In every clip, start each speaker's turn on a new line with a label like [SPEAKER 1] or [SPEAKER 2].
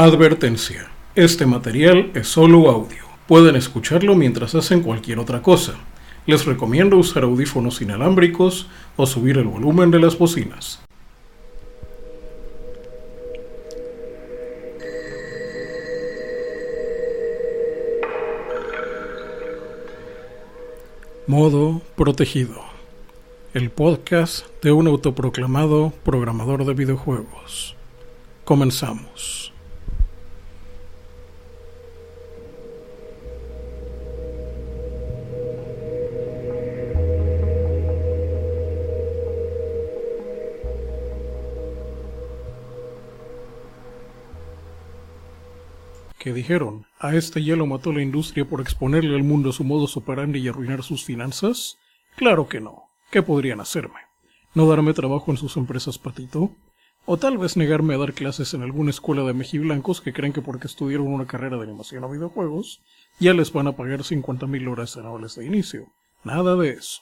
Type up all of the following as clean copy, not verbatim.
[SPEAKER 1] Advertencia: este material es solo audio. Pueden escucharlo mientras hacen cualquier otra cosa. Les recomiendo usar audífonos inalámbricos o subir el volumen de las bocinas. Modo protegido. El podcast de un autoproclamado programador de videojuegos. Comenzamos. ¿Qué dijeron? ¿A este ya lo mató la industria por exponerle al mundo su modus operandi y arruinar sus finanzas? Claro que no. ¿Qué podrían hacerme? ¿No darme trabajo en sus empresas patito? ¿O tal vez negarme a dar clases en alguna escuela de mejiblancos que creen que porque estudiaron una carrera de animación o videojuegos ya les van a pagar 50,000 horas anuales de inicio? Nada de eso.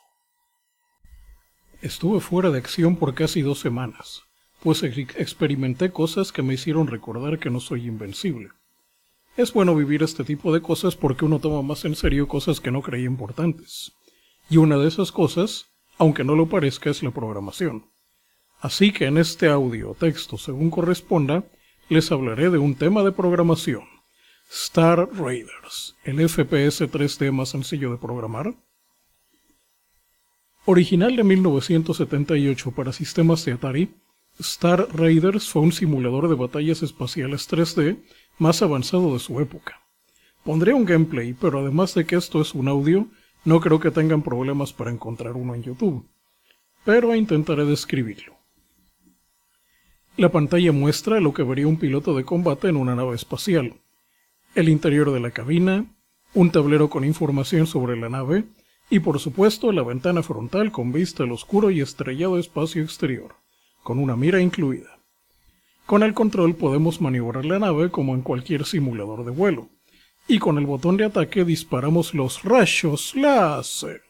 [SPEAKER 1] Estuve fuera de acción por casi 2 semanas, pues experimenté cosas que me hicieron recordar que no soy invencible. Es bueno vivir este tipo de cosas porque uno toma más en serio cosas que no creía importantes. Y una de esas cosas, aunque no lo parezca, es la programación. Así que en este audio o texto, según corresponda, les hablaré de un tema de programación. Star Raiders, el FPS 3D más sencillo de programar. Original de 1978 para sistemas de Atari, Star Raiders fue un simulador de batallas espaciales 3D más avanzado de su época. Pondré un gameplay, pero además de que esto es un audio, no creo que tengan problemas para encontrar uno en YouTube, pero intentaré describirlo. La pantalla muestra lo que vería un piloto de combate en una nave espacial, el interior de la cabina, un tablero con información sobre la nave y por supuesto la ventana frontal con vista al oscuro y estrellado espacio exterior, con una mira incluida. Con el control podemos maniobrar la nave como en cualquier simulador de vuelo, y con el botón de ataque disparamos los rayos láser.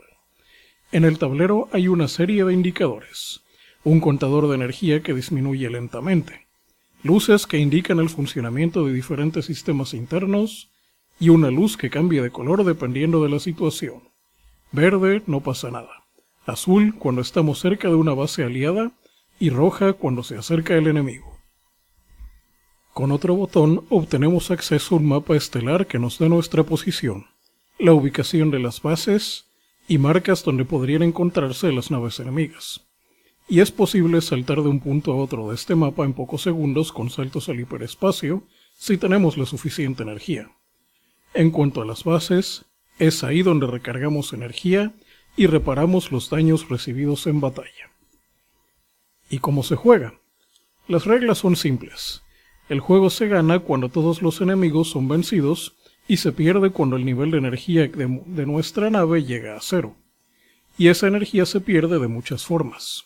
[SPEAKER 1] En el tablero hay una serie de indicadores, un contador de energía que disminuye lentamente, luces que indican el funcionamiento de diferentes sistemas internos, y una luz que cambia de color dependiendo de la situación. Verde, no pasa nada. Azul, cuando estamos cerca de una base aliada, y roja cuando se acerca el enemigo. Con otro botón obtenemos acceso a un mapa estelar que nos da nuestra posición, la ubicación de las bases y marcas donde podrían encontrarse las naves enemigas. Y es posible saltar de un punto a otro de este mapa en pocos segundos con saltos al hiperespacio si tenemos la suficiente energía. En cuanto a las bases, es ahí donde recargamos energía y reparamos los daños recibidos en batalla. ¿Y cómo se juega? Las reglas son simples. El juego se gana cuando todos los enemigos son vencidos y se pierde cuando el nivel de energía de nuestra nave llega a 0. Y esa energía se pierde de muchas formas.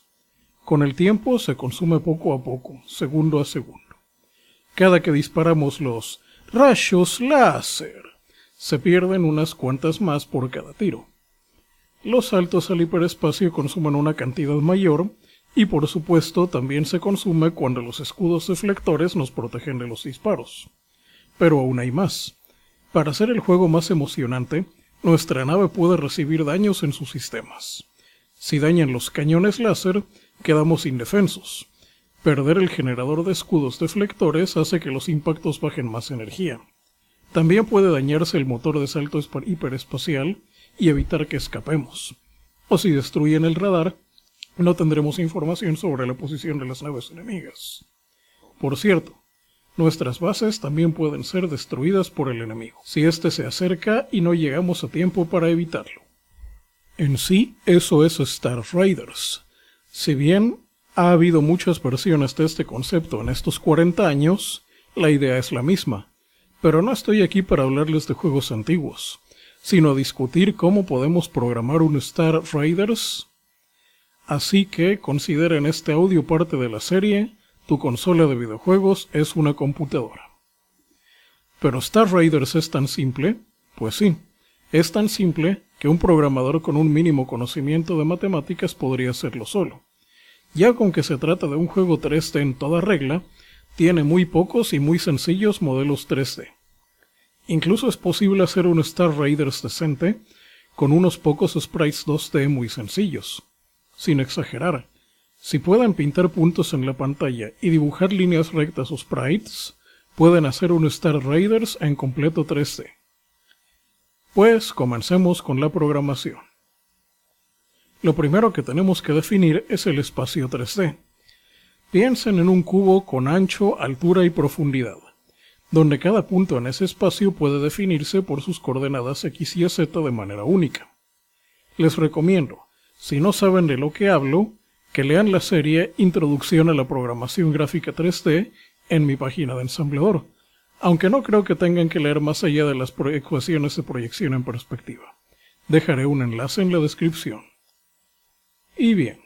[SPEAKER 1] Con el tiempo se consume poco a poco, segundo a segundo. Cada que disparamos los rayos láser, se pierden unas cuantas más por cada tiro. Los saltos al hiperespacio consumen una cantidad mayor, y por supuesto también se consume cuando los escudos deflectores nos protegen de los disparos. Pero aún hay más. Para hacer el juego más emocionante, nuestra nave puede recibir daños en sus sistemas. Si dañan los cañones láser, quedamos indefensos. Perder el generador de escudos deflectores hace que los impactos bajen más energía. También puede dañarse el motor de salto hiperespacial y evitar que escapemos. O si destruyen el radar, no tendremos información sobre la posición de las naves enemigas. Por cierto, nuestras bases también pueden ser destruidas por el enemigo, si éste se acerca y no llegamos a tiempo para evitarlo. En sí, eso es Star Raiders. Si bien ha habido muchas versiones de este concepto en estos 40 años, la idea es la misma. Pero no estoy aquí para hablarles de juegos antiguos, sino a discutir cómo podemos programar un Star Raiders. Así que consideren este audio parte de la serie, tu consola de videojuegos es una computadora. ¿Pero Star Raiders es tan simple? Pues sí, es tan simple que un programador con un mínimo conocimiento de matemáticas podría hacerlo solo. Ya con que se trata de un juego 3D en toda regla, Tiene muy pocos y muy sencillos modelos 3D. Incluso es posible hacer un Star Raiders decente con unos pocos sprites 2D muy sencillos. Sin exagerar, si pueden pintar puntos en la pantalla y dibujar líneas rectas o sprites, pueden hacer un Star Raiders en completo 3D. Pues comencemos con la programación. Lo primero que tenemos que definir es el espacio 3D. Piensen en un cubo con ancho, altura y profundidad, donde cada punto en ese espacio puede definirse por sus coordenadas X y Z de manera única. Les recomiendo, si no saben de lo que hablo, que lean la serie Introducción a la Programación Gráfica 3D en mi página de ensamblador, aunque no creo que tengan que leer más allá de las ecuaciones de proyección en perspectiva. Dejaré un enlace en la descripción. Y bien,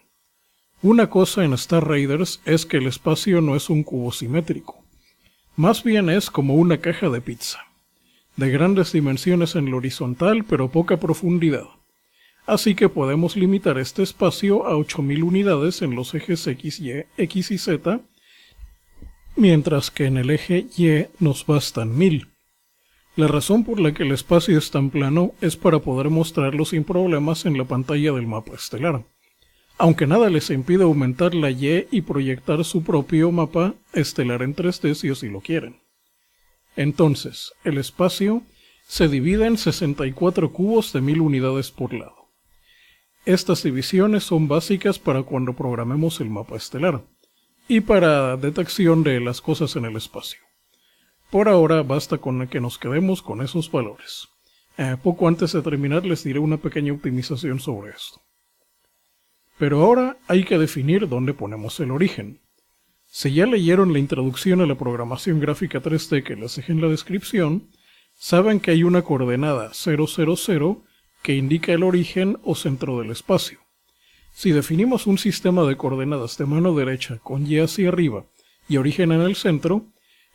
[SPEAKER 1] una cosa en Star Raiders es que el espacio no es un cubo simétrico. Más bien es como una caja de pizza, de grandes dimensiones en lo horizontal pero poca profundidad. Así que podemos limitar este espacio a 8000 unidades en los ejes X y Z, mientras que en el eje Y nos bastan 1000. La razón por la que el espacio es tan plano es para poder mostrarlo sin problemas en la pantalla del mapa estelar, aunque nada les impide aumentar la Y y proyectar su propio mapa estelar en 3D si así lo quieren. Entonces, el espacio se divide en 64 cubos de 1000 unidades por lado. Estas divisiones son básicas para cuando programemos el mapa estelar y para detección de las cosas en el espacio. Por ahora basta con que nos quedemos con esos valores. Poco antes de terminar les diré una pequeña optimización sobre esto. Pero ahora hay que definir dónde ponemos el origen. Si ya leyeron la introducción a la programación gráfica 3D que les dejé en la descripción, saben que hay una coordenada 000 que indica el origen o centro del espacio. Si definimos un sistema de coordenadas de mano derecha con Y hacia arriba y origen en el centro,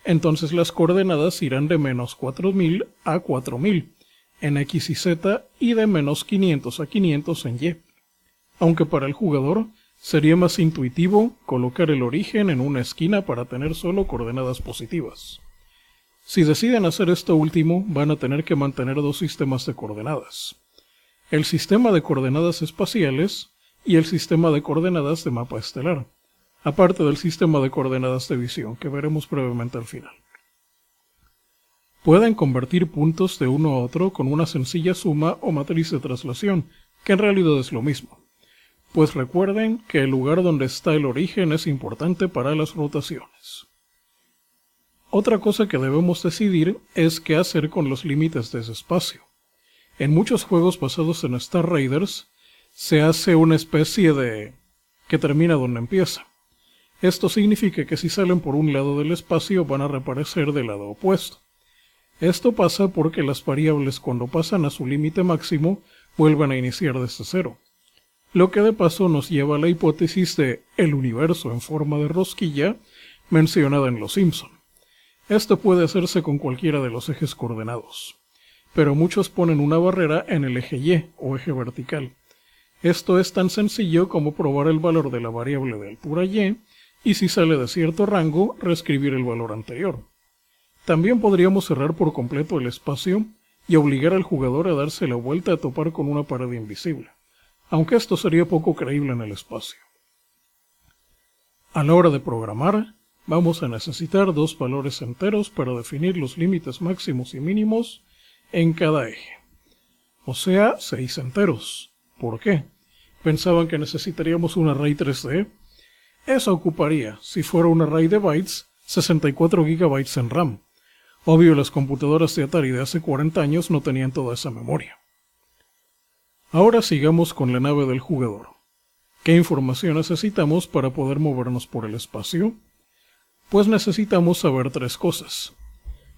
[SPEAKER 1] entonces las coordenadas irán de menos 4000 a 4000 en X y Z y de menos 500 a 500 en Y. Aunque para el jugador sería más intuitivo colocar el origen en una esquina para tener solo coordenadas positivas. Si deciden hacer esto último, van a tener que mantener dos sistemas de coordenadas: el sistema de coordenadas espaciales y el sistema de coordenadas de mapa estelar, aparte del sistema de coordenadas de visión, que veremos brevemente al final. Pueden convertir puntos de uno a otro con una sencilla suma o matriz de traslación, que en realidad es lo mismo, pues recuerden que el lugar donde está el origen es importante para las rotaciones. Otra cosa que debemos decidir es qué hacer con los límites de ese espacio. En muchos juegos basados en Star Raiders, se hace una especie de que termina donde empieza. Esto significa que si salen por un lado del espacio van a reaparecer del lado opuesto. Esto pasa porque las variables cuando pasan a su límite máximo vuelven a iniciar desde cero, lo que de paso nos lleva a la hipótesis de el universo en forma de rosquilla mencionada en Los Simpson. Esto puede hacerse con cualquiera de los ejes coordenados, pero muchos ponen una barrera en el eje Y o eje vertical. Esto es tan sencillo como probar el valor de la variable de altura y si sale de cierto rango, reescribir el valor anterior. También podríamos cerrar por completo el espacio y obligar al jugador a darse la vuelta a topar con una pared invisible, aunque esto sería poco creíble en el espacio. A la hora de programar, vamos a necesitar dos valores enteros para definir los límites máximos y mínimos en cada eje, o sea, 6 enteros. ¿Por qué? ¿Pensaban que necesitaríamos un array 3D? Eso ocuparía, si fuera un array de bytes, 64 GB en RAM. Obvio, las computadoras de Atari de hace 40 años no tenían toda esa memoria. Ahora sigamos con la nave del jugador. ¿Qué información necesitamos para poder movernos por el espacio? Pues necesitamos saber 3 cosas.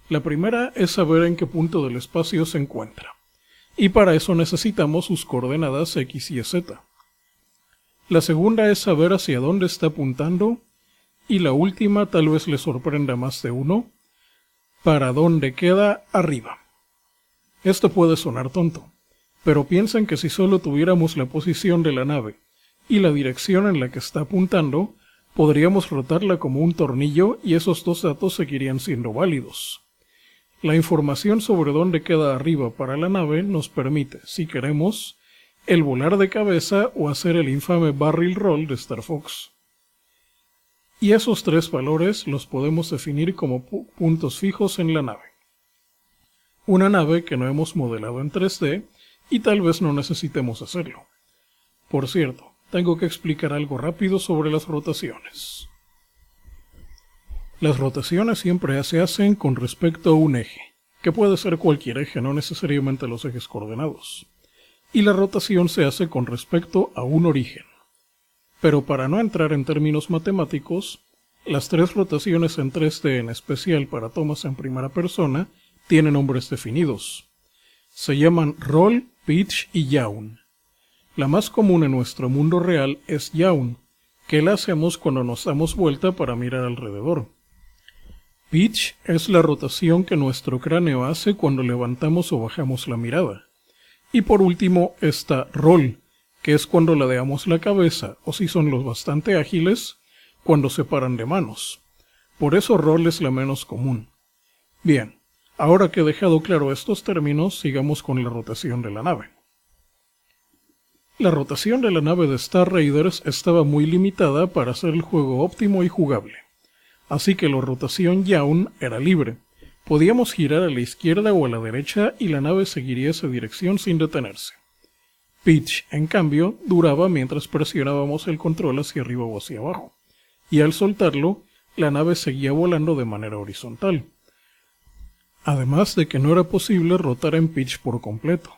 [SPEAKER 1] La primera es saber en qué punto del espacio se encuentra, y para eso necesitamos sus coordenadas X y Z. La segunda es saber hacia dónde está apuntando, y la última tal vez les sorprenda a más de uno, para dónde queda arriba. Esto puede sonar tonto, pero piensen que si solo tuviéramos la posición de la nave y la dirección en la que está apuntando, Podríamos rotarla como un tornillo y esos dos datos seguirían siendo válidos. La información sobre dónde queda arriba para la nave nos permite, si queremos, el volar de cabeza o hacer el infame barrel roll de Star Fox. Y esos tres valores los podemos definir como puntos fijos en la nave. Una nave que no hemos modelado en 3D y tal vez no necesitemos hacerlo. Por cierto, tengo que explicar algo rápido sobre las rotaciones. Las rotaciones siempre se hacen con respecto a un eje, que puede ser cualquier eje, no necesariamente los ejes coordenados. Y la rotación se hace con respecto a un origen. Pero para no entrar en términos matemáticos, las tres rotaciones en 3D, en especial para tomas en primera persona, tienen nombres definidos. Se llaman roll, pitch y yaw. La más común en nuestro mundo real es yaw, que la hacemos cuando nos damos vuelta para mirar alrededor. Pitch es la rotación que nuestro cráneo hace cuando levantamos o bajamos la mirada. Y por último está roll, que es cuando ladeamos la cabeza, o si son los bastante ágiles, cuando se paran de manos. Por eso roll es la menos común. Bien, ahora que he dejado claro estos términos, sigamos con la rotación de la nave. La rotación de la nave de Star Raiders estaba muy limitada para hacer el juego óptimo y jugable. Así que la rotación yaw era libre. Podíamos girar a la izquierda o a la derecha y la nave seguiría esa dirección sin detenerse. Pitch, en cambio, duraba mientras presionábamos el control hacia arriba o hacia abajo, y al soltarlo, la nave seguía volando de manera horizontal. Además de que no era posible rotar en pitch por completo.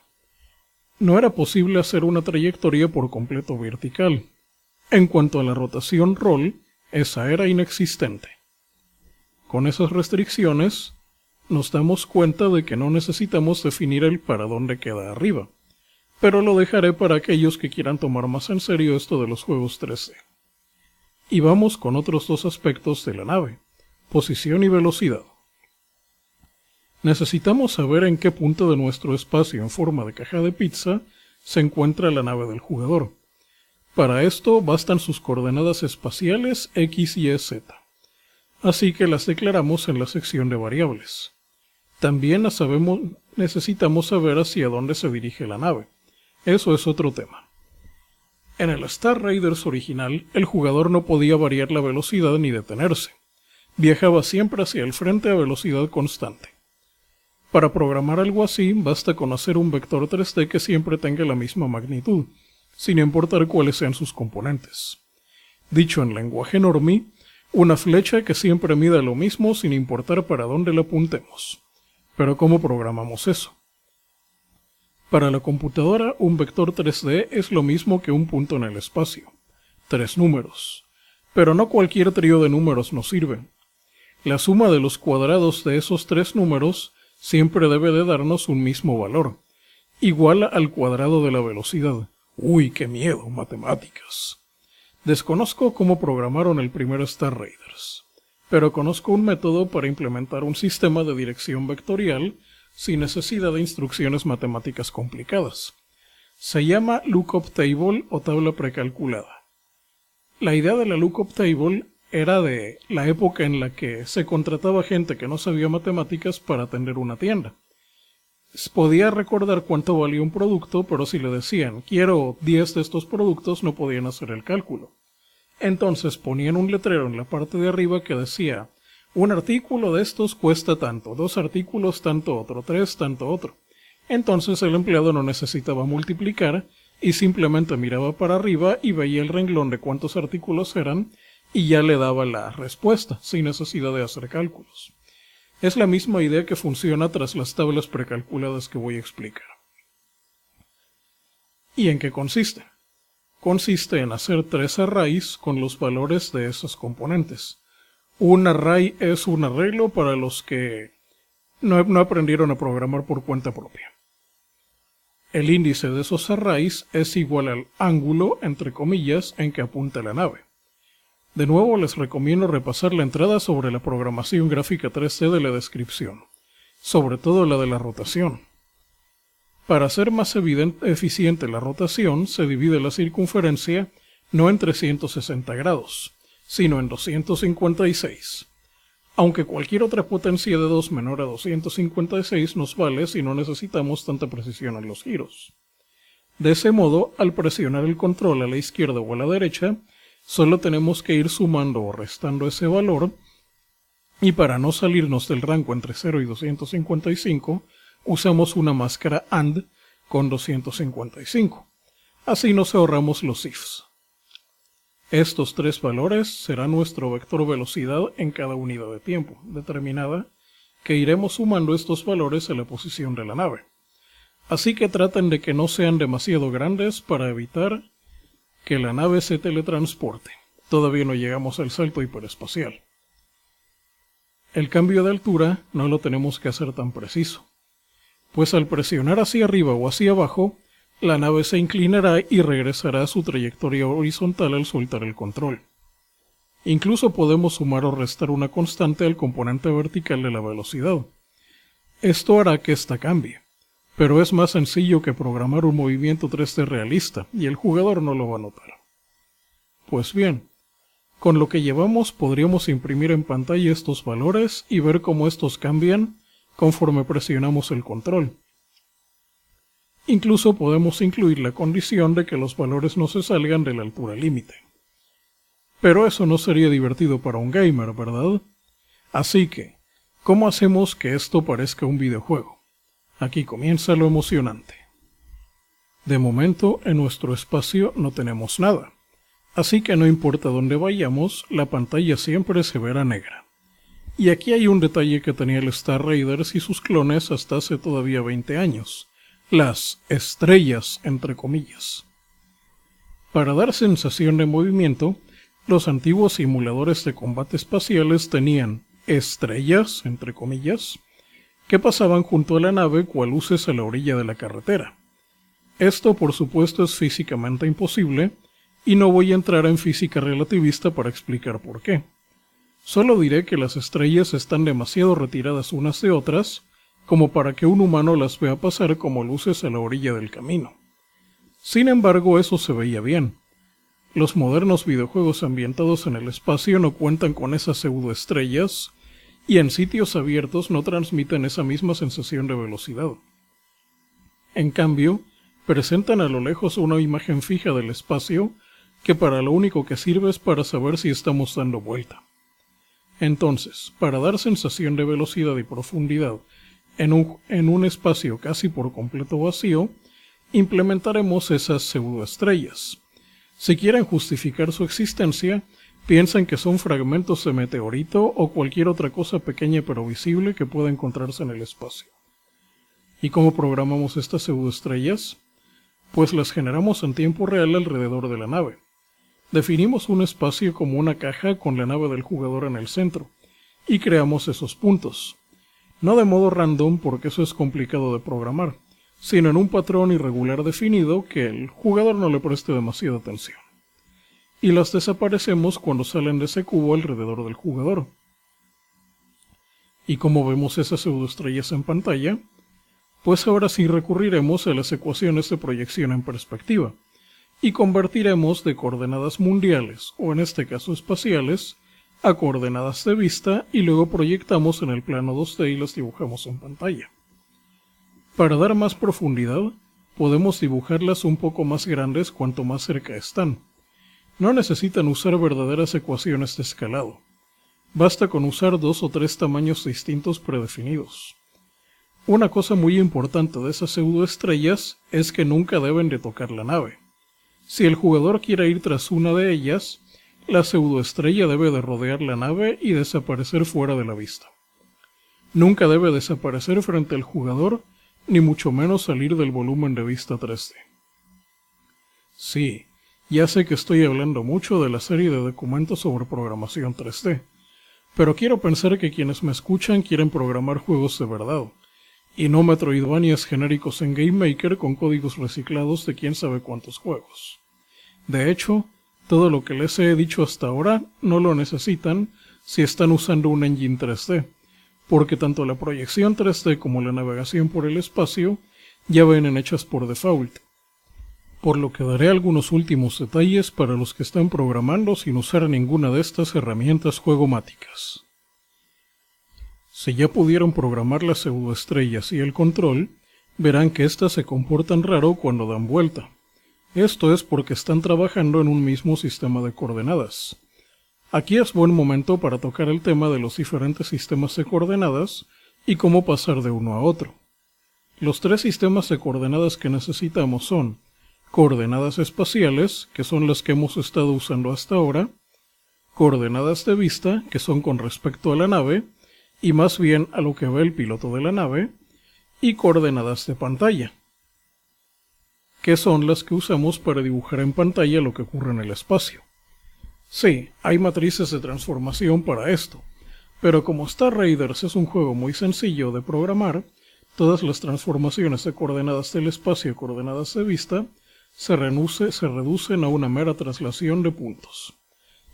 [SPEAKER 1] No era posible hacer una trayectoria por completo vertical. En cuanto a la rotación roll, esa era inexistente. Con esas restricciones, nos damos cuenta de que no necesitamos definir el para dónde queda arriba, pero lo dejaré para aquellos que quieran tomar más en serio esto de los juegos 3D. Y vamos con otros dos aspectos de la nave, posición y velocidad. Necesitamos saber en qué punto de nuestro espacio en forma de caja de pizza se encuentra la nave del jugador. Para esto bastan sus coordenadas espaciales X, Y, Z. Así que las declaramos en la sección de variables. También necesitamos saber hacia dónde se dirige la nave. Eso es otro tema. En el Star Raiders original, el jugador no podía variar la velocidad ni detenerse. Viajaba siempre hacia el frente a velocidad constante. Para programar algo así, basta con hacer un vector 3D que siempre tenga la misma magnitud, sin importar cuáles sean sus componentes. Dicho en lenguaje normie, una flecha que siempre mida lo mismo sin importar para dónde la apuntemos. Pero ¿cómo programamos eso? Para la computadora, un vector 3D es lo mismo que un punto en el espacio. 3 números. Pero no cualquier trío de números nos sirve. La suma de los cuadrados de esos 3 números siempre debe de darnos un mismo valor, igual al cuadrado de la velocidad. ¡Uy, qué miedo, matemáticas! Desconozco cómo programaron el primer Star Raiders, pero conozco un método para implementar un sistema de dirección vectorial sin necesidad de instrucciones matemáticas complicadas. Se llama Lookup Table o tabla precalculada. La idea de la Lookup Table era de la época en la que se contrataba gente que no sabía matemáticas para atender una tienda. Podía recordar cuánto valía un producto, pero si le decían quiero 10 de estos productos no podían hacer el cálculo. Entonces ponían un letrero en la parte de arriba que decía un artículo de estos cuesta tanto, 2 artículos tanto otro, 3 tanto otro. Entonces el empleado no necesitaba multiplicar y simplemente miraba para arriba y veía el renglón de cuántos artículos eran y ya le daba la respuesta, sin necesidad de hacer cálculos. Es la misma idea que funciona tras las tablas precalculadas que voy a explicar. ¿Y en qué consiste? Consiste en hacer 3 arrays con los valores de esos componentes. Un array es un arreglo para los que no aprendieron a programar por cuenta propia. El índice de esos arrays es igual al ángulo, entre comillas, en que apunta la nave. De nuevo les recomiendo repasar la entrada sobre la programación gráfica 3D de la descripción, sobre todo la de la rotación. Para hacer más eficiente la rotación, se divide la circunferencia no en 360 grados, sino en 256. Aunque cualquier otra potencia de 2 menor a 256 nos vale si no necesitamos tanta precisión en los giros. De ese modo, al presionar el control a la izquierda o a la derecha, solo tenemos que ir sumando o restando ese valor, y para no salirnos del rango entre 0 y 255, usamos una máscara AND con 255. Así nos ahorramos los ifs. Estos tres valores serán nuestro vector velocidad en cada unidad de tiempo determinada, que iremos sumando estos valores a la posición de la nave. Así que traten de que no sean demasiado grandes para evitar que la nave se teletransporte. Todavía no llegamos al salto hiperespacial. El cambio de altura no lo tenemos que hacer tan preciso, pues al presionar hacia arriba o hacia abajo, la nave se inclinará y regresará a su trayectoria horizontal al soltar el control. Incluso podemos sumar o restar una constante al componente vertical de la velocidad. Esto hará que ésta cambie, pero es más sencillo que programar un movimiento 3D realista y el jugador no lo va a notar. Pues bien, con lo que llevamos podríamos imprimir en pantalla estos valores y ver cómo estos cambian conforme presionamos el control. Incluso podemos incluir la condición de que los valores no se salgan de la altura límite. Pero eso no sería divertido para un gamer, ¿verdad? Así que, ¿cómo hacemos que esto parezca un videojuego? Aquí comienza lo emocionante. De momento, en nuestro espacio no tenemos nada, así que no importa dónde vayamos, la pantalla siempre se verá negra. Y aquí hay un detalle que tenía el Star Raiders y sus clones hasta hace todavía 20 años. Las estrellas, entre comillas. Para dar sensación de movimiento, los antiguos simuladores de combate espaciales tenían estrellas, entre comillas, que pasaban junto a la nave cual luces a la orilla de la carretera. Esto, por supuesto, es físicamente imposible, y no voy a entrar en física relativista para explicar por qué. Solo diré que las estrellas están demasiado retiradas unas de otras, como para que un humano las vea pasar como luces a la orilla del camino. Sin embargo, eso se veía bien. Los modernos videojuegos ambientados en el espacio no cuentan con esas pseudoestrellas, y en sitios abiertos no transmiten esa misma sensación de velocidad. En cambio, presentan a lo lejos una imagen fija del espacio, que para lo único que sirve es para saber si estamos dando vuelta. Entonces, para dar sensación de velocidad y profundidad, en un espacio casi por completo vacío, implementaremos esas pseudoestrellas. Si quieren justificar su existencia, piensan que son fragmentos de meteorito o cualquier otra cosa pequeña pero visible que pueda encontrarse en el espacio. ¿Y cómo programamos estas pseudoestrellas? Pues las generamos en tiempo real alrededor de la nave. Definimos un espacio como una caja con la nave del jugador en el centro, y creamos esos puntos. No de modo random porque eso es complicado de programar, sino en un patrón irregular definido que el jugador no le preste demasiada atención. Y las desaparecemos cuando salen de ese cubo alrededor del jugador. ¿Y cómo vemos esas pseudoestrellas en pantalla? Pues ahora sí recurriremos a las ecuaciones de proyección en perspectiva, y convertiremos de coordenadas mundiales, o en este caso espaciales, a coordenadas de vista y luego proyectamos en el plano 2D y las dibujamos en pantalla. Para dar más profundidad, podemos dibujarlas un poco más grandes cuanto más cerca están. No necesitan usar verdaderas ecuaciones de escalado. Basta con usar 2 o 3 tamaños distintos predefinidos. Una cosa muy importante de esas pseudoestrellas es que nunca deben de tocar la nave. Si el jugador quiere ir tras una de ellas, la pseudoestrella debe de rodear la nave y desaparecer fuera de la vista. Nunca debe desaparecer frente al jugador, ni mucho menos salir del volumen de vista 3D. Sí, ya sé que estoy hablando mucho de la serie de documentos sobre programación 3D, pero quiero pensar que quienes me escuchan quieren programar juegos de verdad, y no Metroidvanias genéricos en Game Maker con códigos reciclados de quién sabe cuántos juegos. De hecho, todo lo que les he dicho hasta ahora no lo necesitan si están usando un engine 3D, porque tanto la proyección 3D como la navegación por el espacio ya vienen hechas por default. por lo que daré algunos últimos detalles para los que están programando sin usar ninguna de estas herramientas juegomáticas. Si ya pudieron programar las pseudoestrellas y el control, verán que éstas se comportan raro cuando dan vuelta. Esto es porque están trabajando en un mismo sistema de coordenadas. Aquí es buen momento para tocar el tema de los diferentes sistemas de coordenadas y cómo pasar de uno a otro. Los tres sistemas de coordenadas que necesitamos son coordenadas espaciales, que son las que hemos estado usando hasta ahora, coordenadas de vista, que son con respecto a la nave, y más bien a lo que ve el piloto de la nave, y coordenadas de pantalla, que son las que usamos para dibujar en pantalla lo que ocurre en el espacio. Sí, hay matrices de transformación para esto, pero como Star Raiders es un juego muy sencillo de programar, todas las transformaciones de coordenadas del espacio y coordenadas de vista se reducen a una mera traslación de puntos.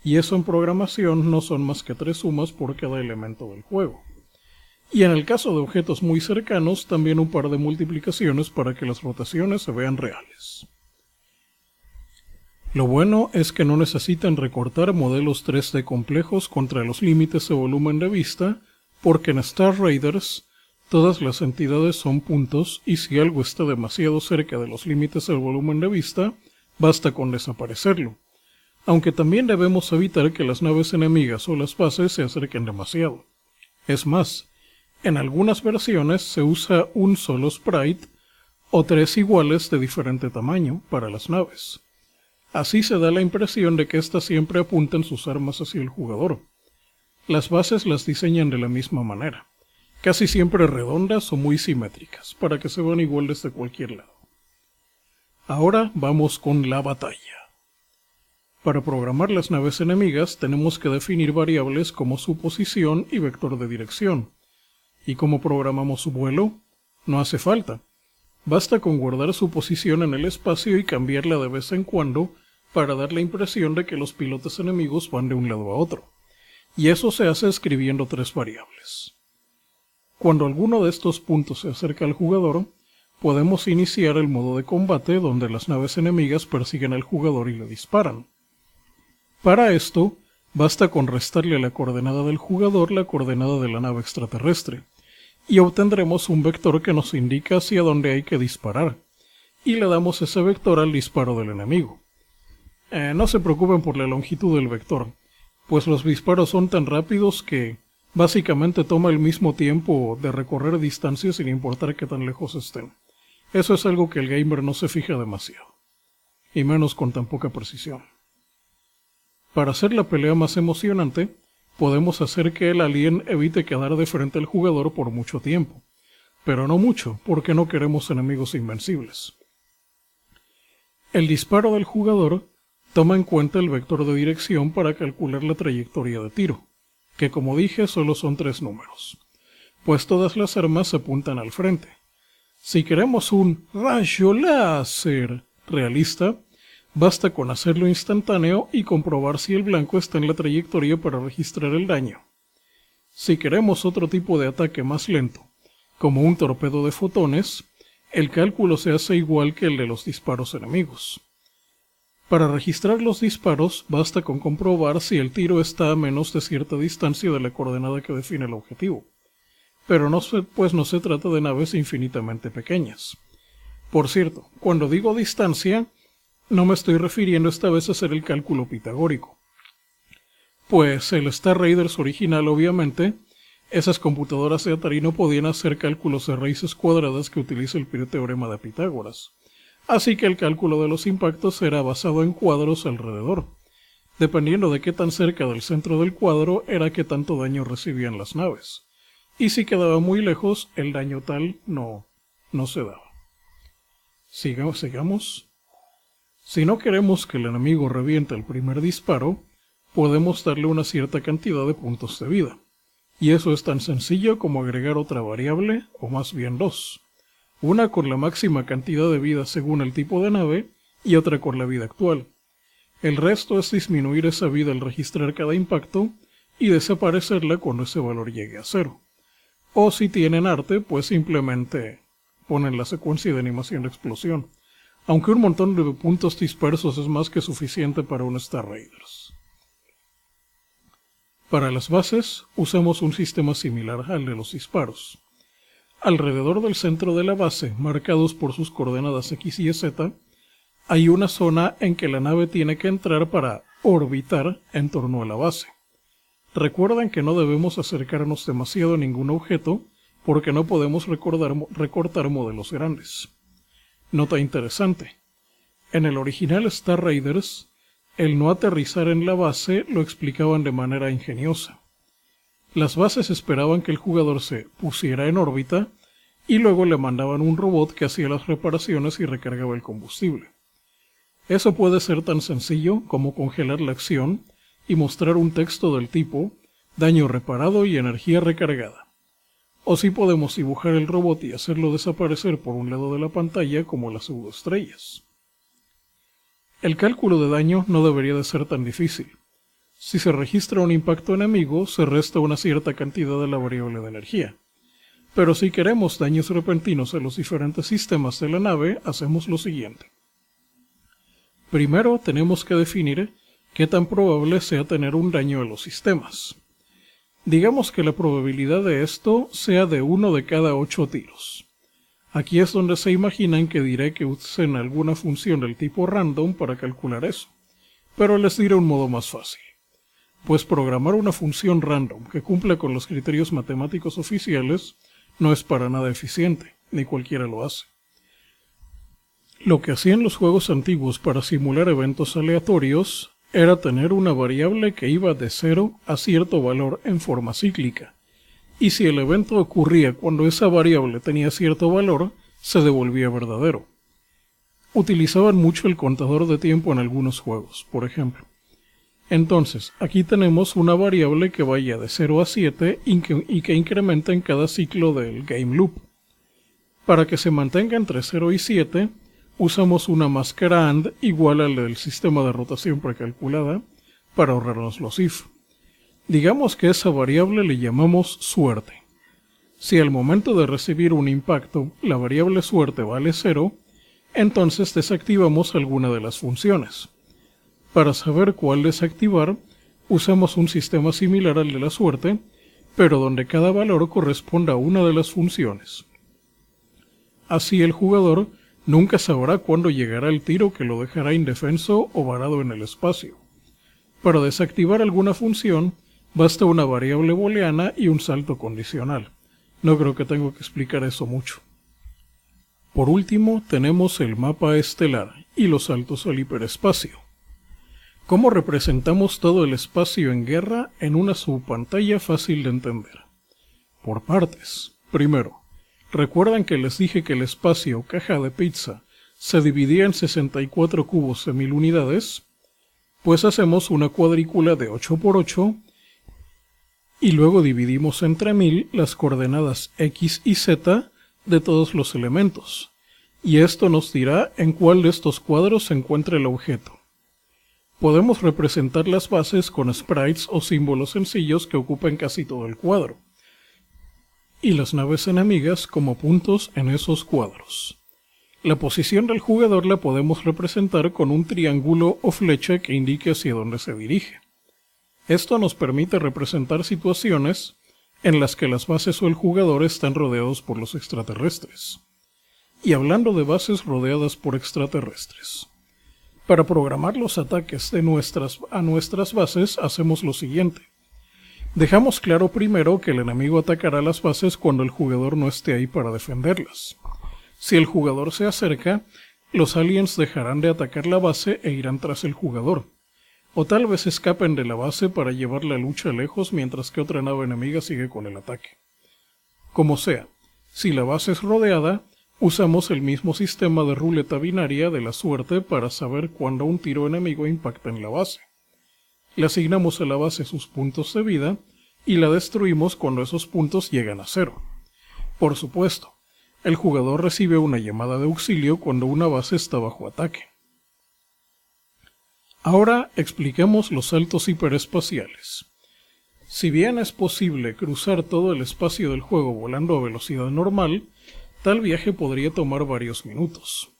[SPEAKER 1] Y eso en programación no son más que 3 sumas por cada elemento del juego. Y en el caso de objetos muy cercanos, también un par de multiplicaciones para que las rotaciones se vean reales. Lo bueno es que no necesitan recortar modelos 3D complejos contra los límites de volumen de vista, porque en Star Raiders todas las entidades son puntos y si algo está demasiado cerca de los límites del volumen de vista, basta con desaparecerlo. Aunque también debemos evitar que las naves enemigas o las bases se acerquen demasiado. Es más, en algunas versiones se usa un solo sprite o 3 iguales de diferente tamaño para las naves. Así se da la impresión de que éstas siempre apuntan sus armas hacia el jugador. Las bases las diseñan de la misma manera, casi siempre redondas o muy simétricas, para que se vean igual desde cualquier lado. Ahora vamos con la batalla. Para programar las naves enemigas tenemos que definir variables como su posición y vector de dirección. ¿Y cómo programamos su vuelo? No hace falta. Basta con guardar su posición en el espacio y cambiarla de vez en cuando para dar la impresión de que los pilotos enemigos van de un lado a otro. Y eso se hace escribiendo 3 variables. Cuando alguno de estos puntos se acerca al jugador, podemos iniciar el modo de combate donde las naves enemigas persiguen al jugador y le disparan. Para esto, basta con restarle a la coordenada del jugador la coordenada de la nave extraterrestre, y obtendremos un vector que nos indica hacia dónde hay que disparar, y le damos ese vector al disparo del enemigo. No se preocupen por la longitud del vector, pues los disparos son tan rápidos que básicamente toma el mismo tiempo de recorrer distancias sin importar qué tan lejos estén. Eso es algo que el gamer no se fija demasiado, y menos con tan poca precisión. Para hacer la pelea más emocionante, podemos hacer que el alien evite quedar de frente al jugador por mucho tiempo, pero no mucho, porque no queremos enemigos invencibles. El disparo del jugador toma en cuenta el vector de dirección para calcular la trayectoria de tiro, que como dije solo son 3 números, pues todas las armas apuntan al frente. Si queremos un rayo láser realista, basta con hacerlo instantáneo y comprobar si el blanco está en la trayectoria para registrar el daño. Si queremos otro tipo de ataque más lento, como un torpedo de fotones, el cálculo se hace igual que el de los disparos enemigos. Para registrar los disparos, basta con comprobar si el tiro está a menos de cierta distancia de la coordenada que define el objetivo. Pero no se trata de naves infinitamente pequeñas. Por cierto, cuando digo distancia, no me estoy refiriendo esta vez a hacer el cálculo pitagórico. Pues el Star Raiders original, obviamente, esas computadoras de Atari no podían hacer cálculos de raíces cuadradas que utiliza el teorema de Pitágoras. Así que el cálculo de los impactos era basado en cuadros alrededor. Dependiendo de qué tan cerca del centro del cuadro era qué tanto daño recibían las naves. Y si quedaba muy lejos, el daño tal no se daba. Sigamos. Si no queremos que el enemigo reviente el primer disparo, podemos darle una cierta cantidad de puntos de vida. Y eso es tan sencillo como agregar otra variable, o más bien 2. Una con la máxima cantidad de vida según el tipo de nave, y otra con la vida actual. El resto es disminuir esa vida al registrar cada impacto, y desaparecerla cuando ese valor llegue a 0. O si tienen arte, pues simplemente ponen la secuencia de animación de explosión. aunque un montón de puntos dispersos es más que suficiente para un Star Raiders. Para las bases, usamos un sistema similar al de los disparos. Alrededor del centro de la base, marcados por sus coordenadas X y Z, hay una zona en que la nave tiene que entrar para orbitar en torno a la base. Recuerden que no debemos acercarnos demasiado a ningún objeto porque no podemos recortar modelos grandes. Nota interesante. En el original Star Raiders, el no aterrizar en la base lo explicaban de manera ingeniosa. Las bases esperaban que el jugador se pusiera en órbita y luego le mandaban un robot que hacía las reparaciones y recargaba el combustible. Eso puede ser tan sencillo como congelar la acción y mostrar un texto del tipo daño reparado y energía recargada. O sí podemos dibujar el robot y hacerlo desaparecer por un lado de la pantalla como las pseudoestrellas. El cálculo de daño no debería de ser tan difícil. Si se registra un impacto enemigo, se resta una cierta cantidad de la variable de energía. Pero si queremos daños repentinos a los diferentes sistemas de la nave, hacemos lo siguiente. Primero tenemos que definir qué tan probable sea tener un daño a los sistemas. Digamos que la probabilidad de esto sea de 1 de cada 8 tiros. Aquí es donde se imaginan que diré que usen alguna función del tipo random para calcular eso, pero les diré un modo más fácil. Pues programar una función random que cumpla con los criterios matemáticos oficiales no es para nada eficiente, ni cualquiera lo hace. Lo que hacían los juegos antiguos para simular eventos aleatorios era tener una variable que iba de 0 a cierto valor en forma cíclica, y si el evento ocurría cuando esa variable tenía cierto valor, se devolvía verdadero. Utilizaban mucho el contador de tiempo en algunos juegos, por ejemplo. Entonces, aquí tenemos una variable que vaya de 0 a 7 y que incrementa en cada ciclo del game loop. Para que se mantenga entre 0 y 7, usamos una máscara AND igual al del sistema de rotación precalculada para ahorrarnos los if. Digamos que esa variable le llamamos suerte. Si al momento de recibir un impacto la variable suerte vale 0, entonces desactivamos alguna de las funciones. Para saber cuál desactivar, usamos un sistema similar al de la suerte, pero donde cada valor corresponda a una de las funciones. Así el jugador nunca sabrá cuándo llegará el tiro que lo dejará indefenso o varado en el espacio. Para desactivar alguna función, basta una variable booleana y un salto condicional. No creo que tenga que explicar eso mucho. Por último, tenemos el mapa estelar y los saltos al hiperespacio. ¿Cómo representamos todo el espacio en guerra en una subpantalla fácil de entender? Por partes. Primero, ¿recuerdan que les dije que el espacio caja de pizza se dividía en 64 cubos de 1000 unidades? Pues hacemos una cuadrícula de 8 por 8 y luego dividimos entre 1000 las coordenadas X y Z de todos los elementos, y esto nos dirá en cuál de estos cuadros se encuentra el objeto. Podemos representar las bases con sprites o símbolos sencillos que ocupen casi todo el cuadro, y las naves enemigas como puntos en esos cuadros. La posición del jugador la podemos representar con un triángulo o flecha que indique hacia dónde se dirige. Esto nos permite representar situaciones en las que las bases o el jugador están rodeados por los extraterrestres. Y hablando de bases rodeadas por extraterrestres, para programar los ataques a nuestras bases hacemos lo siguiente. Dejamos claro primero que el enemigo atacará las bases cuando el jugador no esté ahí para defenderlas. Si el jugador se acerca, los aliens dejarán de atacar la base e irán tras el jugador. O tal vez escapen de la base para llevar la lucha lejos mientras que otra nave enemiga sigue con el ataque. Como sea, si la base es rodeada, usamos el mismo sistema de ruleta binaria de la suerte para saber cuándo un tiro enemigo impacta en la base. Le asignamos a la base sus puntos de vida y la destruimos cuando esos puntos llegan a 0. Por supuesto, el jugador recibe una llamada de auxilio cuando una base está bajo ataque. Ahora expliquemos los saltos hiperespaciales. Si bien es posible cruzar todo el espacio del juego volando a velocidad normal, tal viaje podría tomar varios minutos.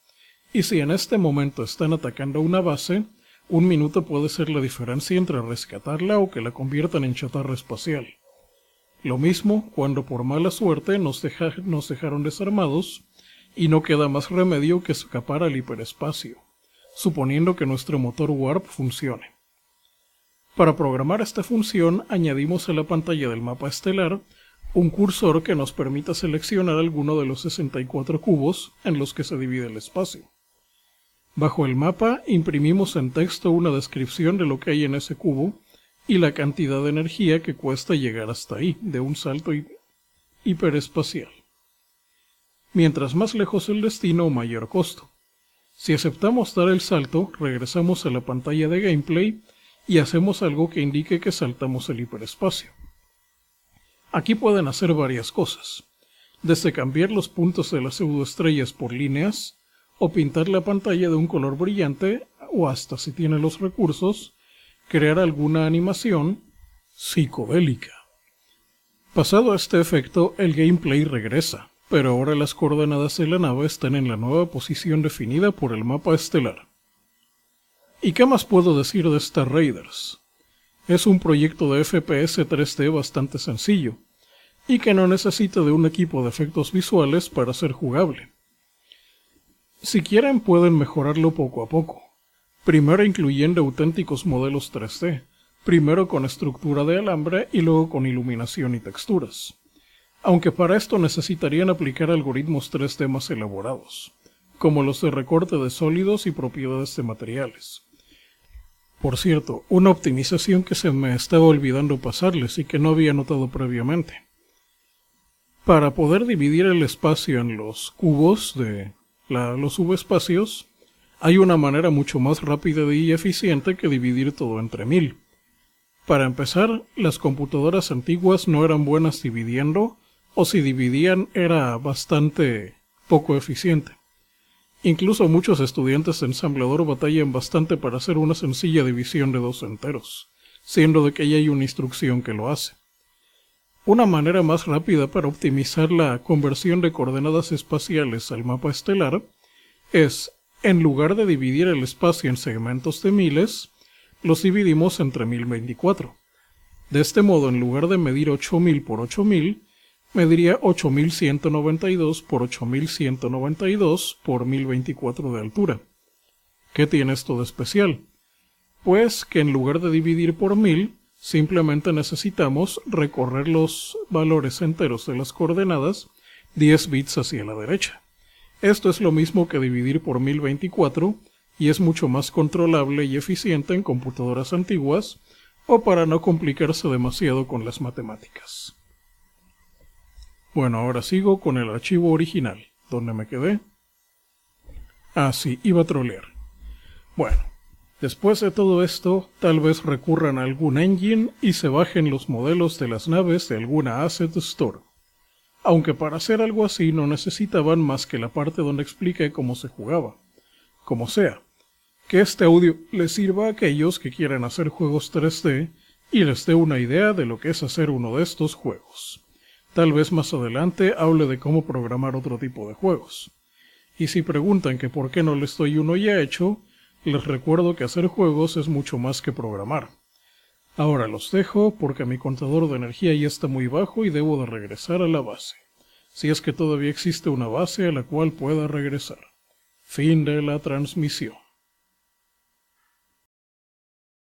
[SPEAKER 1] y si en este momento están atacando una base, un minuto puede ser la diferencia entre rescatarla o que la conviertan en chatarra espacial. Lo mismo cuando por mala suerte nos dejaron desarmados y no queda más remedio que escapar al hiperespacio, suponiendo que nuestro motor Warp funcione. Para programar esta función añadimos a la pantalla del mapa estelar un cursor que nos permita seleccionar alguno de los 64 cubos en los que se divide el espacio. Bajo el mapa imprimimos en texto una descripción de lo que hay en ese cubo y la cantidad de energía que cuesta llegar hasta ahí, de un salto hiperespacial. Mientras más lejos el destino, mayor costo. Si aceptamos dar el salto, regresamos a la pantalla de gameplay y hacemos algo que indique que saltamos el hiperespacio. Aquí pueden hacer varias cosas, desde cambiar los puntos de las pseudoestrellas por líneas, o pintar la pantalla de un color brillante, o hasta, si tiene los recursos, crear alguna animación psicodélica. Pasado este efecto, el gameplay regresa, pero ahora las coordenadas de la nave están en la nueva posición definida por el mapa estelar. ¿Y qué más puedo decir de Star Raiders? Es un proyecto de FPS 3D bastante sencillo, y que no necesita de un equipo de efectos visuales para ser jugable. Si quieren pueden mejorarlo poco a poco, primero incluyendo auténticos modelos 3D, primero con estructura de alambre y luego con iluminación y texturas, aunque para esto necesitarían aplicar algoritmos 3D más elaborados, como los de recorte de sólidos y propiedades de materiales. Por cierto, una optimización que se me estaba olvidando pasarles y que no había notado previamente. Para poder dividir el espacio en los cubos de los subespacios, hay una manera mucho más rápida y eficiente que dividir todo entre 1000. Para empezar, las computadoras antiguas no eran buenas dividiendo, o si dividían era bastante poco eficiente. Incluso muchos estudiantes de ensamblador batallan bastante para hacer una sencilla división de 2 enteros, siendo de que ya hay una instrucción que lo hace. Una manera más rápida para optimizar la conversión de coordenadas espaciales al mapa estelar es, en lugar de dividir el espacio en segmentos de miles, los dividimos entre 1024. De este modo, en lugar de medir 8000 por 8000, mediría 8192 por 8192 por 1024 de altura. ¿Qué tiene esto de especial? Pues que en lugar de dividir por 1000, simplemente necesitamos recorrer los valores enteros de las coordenadas 10 bits hacia la derecha. Esto es lo mismo que dividir por 1024 y es mucho más controlable y eficiente en computadoras antiguas o para no complicarse demasiado con las matemáticas. Bueno, ahora sigo con el archivo original. ¿Dónde me quedé? Ah, sí, iba a trolear. Bueno, después de todo esto, tal vez recurran a algún engine y se bajen los modelos de las naves de alguna Asset Store. Aunque para hacer algo así no necesitaban más que la parte donde expliqué cómo se jugaba. Como sea, que este audio les sirva a aquellos que quieran hacer juegos 3D y les dé una idea de lo que es hacer uno de estos juegos. Tal vez más adelante hable de cómo programar otro tipo de juegos. Y si preguntan que por qué no les doy uno ya hecho, les recuerdo que hacer juegos es mucho más que programar. Ahora los dejo porque mi contador de energía ya está muy bajo y debo de regresar a la base. Si es que todavía existe una base a la cual pueda regresar. Fin de la transmisión.